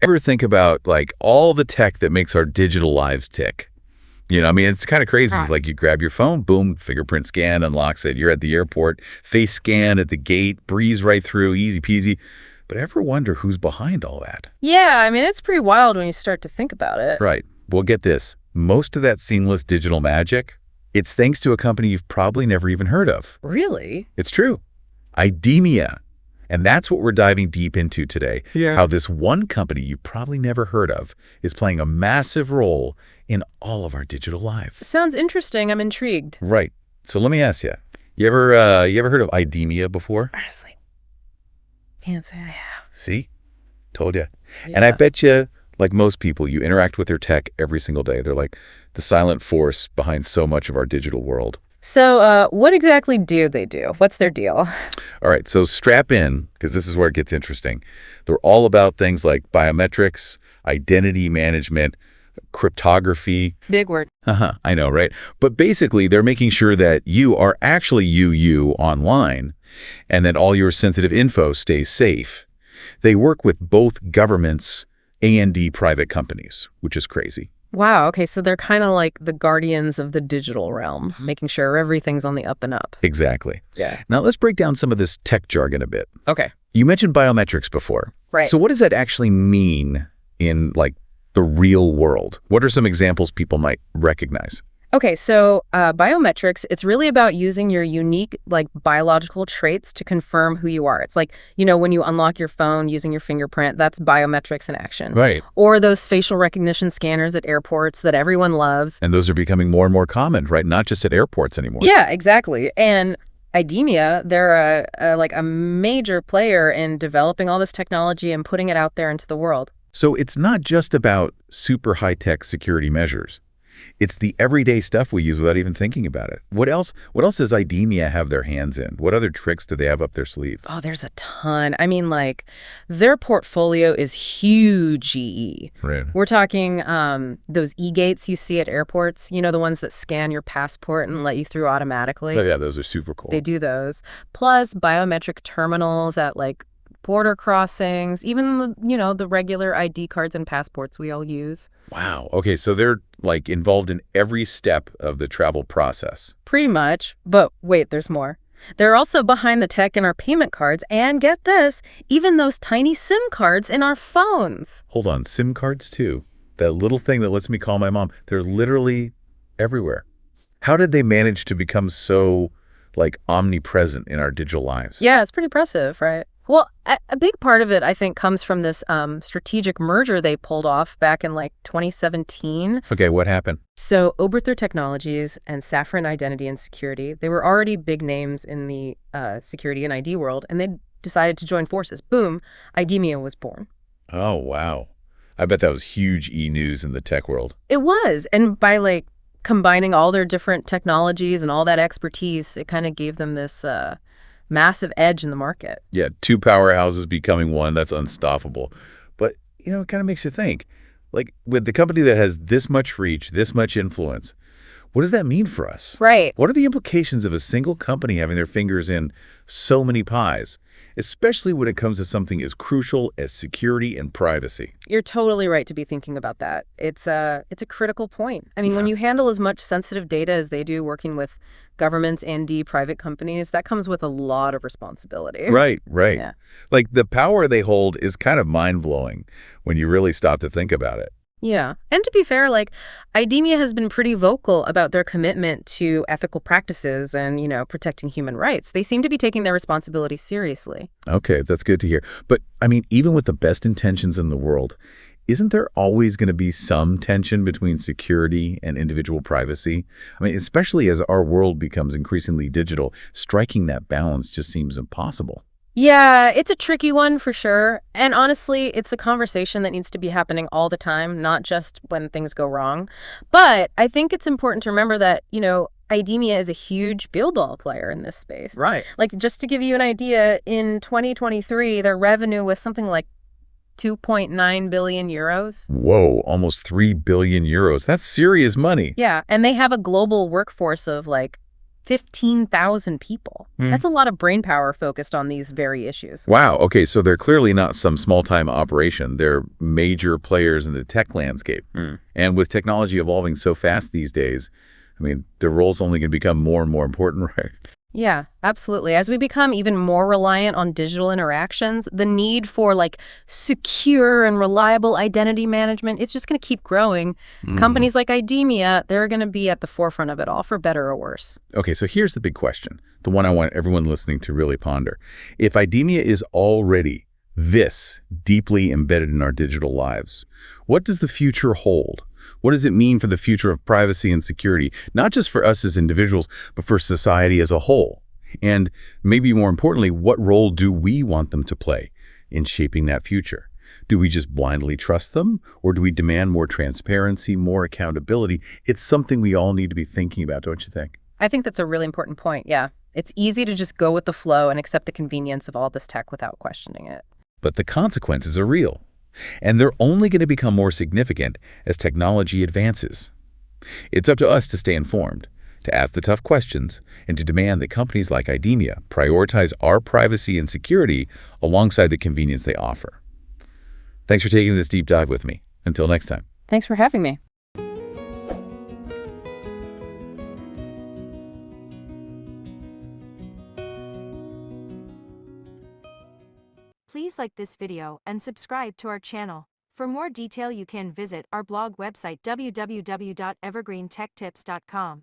Ever think about like all the tech that makes our digital lives tick? I mean, it's kind of crazy. Like you grab your phone, boom, fingerprint scan unlocks it. You're at the airport, face scan at the gate, breeze right through, easy peasy. But ever wonder who's behind all that? Yeah, I mean, it's pretty wild when you start to think about it. Right. Well, get this. Most of that seamless digital magic, it's thanks to a company you've probably never even heard of. Really? It's true. IDEMIA. And that's what we're diving deep into today. Yeah. How this one company you probably never heard of is playing a massive role in all of our digital lives. Sounds interesting. I'm intrigued. Right. So let me ask you, you ever heard of IDEMIA before? Honestly, can't say I have. See? Told you. Yeah. And I bet you, like most people, you interact with their tech every single day. They're like the silent force behind so much of our digital world. So what exactly do they do? What's their deal? All right, so strap in, because this is where it gets interesting. They're all about things like biometrics, identity management, cryptography. Big word. I know, right? But basically, they're making sure that you are actually you online, and that all your sensitive info stays safe. They work with both governments and private companies, which is crazy. Wow, okay, so they're kind of like the guardians of the digital realm, making sure everything's on the up and up. Exactly. Yeah. Now, let's break down some of this tech jargon a bit. Okay. You mentioned biometrics before. Right. So what does that actually mean in, like, the real world? What are some examples people might recognize? Okay, so biometrics, it's really about using your unique, like, biological traits to confirm who you are. It's like, when you unlock your phone using your fingerprint, that's biometrics in action. Right. Or those facial recognition scanners at airports that everyone loves. And those are becoming more and more common, right? Not just at airports anymore. Yeah, exactly. And IDEMIA, they're a major player in developing all this technology and putting it out there into the world. So it's not just about super high-tech security measures. It's the everyday stuff we use without even thinking about it. What else does IDEMIA have their hands in? What other tricks do they have up their sleeve? Oh, there's a ton. I mean, like, their portfolio is huge. Right. We're talking those e-gates you see at airports, the ones that scan your passport and let you through automatically. Oh, yeah, those are super cool. They do those. Plus biometric terminals at, like, border crossings, even, the regular ID cards and passports we all use. Wow. Okay, so they're, like, involved in every step of the travel process. Pretty much. But wait, there's more. They're also behind the tech in our payment cards, and get this, even those tiny SIM cards in our phones. Hold on, SIM cards too. That little thing that lets me call my mom. They're literally everywhere. How did they manage to become so, like, omnipresent in our digital lives? Yeah, it's pretty impressive, right? Well, a big part of it, I think, comes from this strategic merger they pulled off back in, like, 2017. Okay, what happened? So Oberthur Technologies and Safran Identity and Security, they were already big names in the security and ID world, and they decided to join forces. Boom, IDEMIA was born. Oh, wow. I bet that was huge e-news in the tech world. It was, and by, like, combining all their different technologies and all that expertise, it kind of gave them this massive edge in the market. Yeah, two powerhouses becoming one, that's unstoppable. But, it kind of makes you think, like, with the company that has this much reach, this much influence, what does that mean for us? Right. What are the implications of a single company having their fingers in so many pies, especially when it comes to something as crucial as security and privacy? You're totally right to be thinking about that. It's a critical point. I mean, when you handle as much sensitive data as they do working with governments and private companies, that comes with a lot of responsibility. Right. Yeah. Like, the power they hold is kind of mind-blowing when you really stop to think about it. Yeah. And to be fair, like, IDEMIA has been pretty vocal about their commitment to ethical practices and, protecting human rights. They seem to be taking their responsibilities seriously. Okay, that's good to hear. But, I mean, even with the best intentions in the world, isn't there always going to be some tension between security and individual privacy? I mean, especially as our world becomes increasingly digital, striking that balance just seems impossible. Yeah, it's a tricky one for sure. And honestly, it's a conversation that needs to be happening all the time, not just when things go wrong. But I think it's important to remember that, IDEMIA is a huge billboard player in this space. Right. Like, just to give you an idea, in 2023, their revenue was something like 2.9 billion euros. Whoa, almost 3 billion euros. That's serious money. Yeah, and they have a global workforce of, like, 15,000 people. That's a lot of brain power focused on these very issues. Wow. Okay, so they're clearly not some small-time operation. They're major players in the tech landscape. And with technology evolving so fast these days, I mean, their role's only going to become more and more important, right? Yeah, absolutely. As we become even more reliant on digital interactions, the need for secure and reliable identity management, it's just going to keep growing. Companies like IDEMIA, they're going to be at the forefront of it all, for better or worse. Okay, so here's the big question, the one I want everyone listening to really ponder. If IDEMIA is already this deeply embedded in our digital lives, what does the future hold? What does it mean for the future of privacy and security, not just for us as individuals, but for society as a whole? And maybe more importantly, what role do we want them to play in shaping that future? Do we just blindly trust them, or do we demand more transparency, more accountability? It's something we all need to be thinking about, don't you think? I think that's a really important point, yeah. It's easy to just go with the flow and accept the convenience of all this tech without questioning it. But the consequences are real. And they're only going to become more significant as technology advances. It's up to us to stay informed, to ask the tough questions, and to demand that companies like IDEMIA prioritize our privacy and security alongside the convenience they offer. Thanks for taking this deep dive with me. Until next time. Thanks for having me. Please like this video and subscribe to our channel. For more detail, you can visit our blog website www.evergreentechtips.com.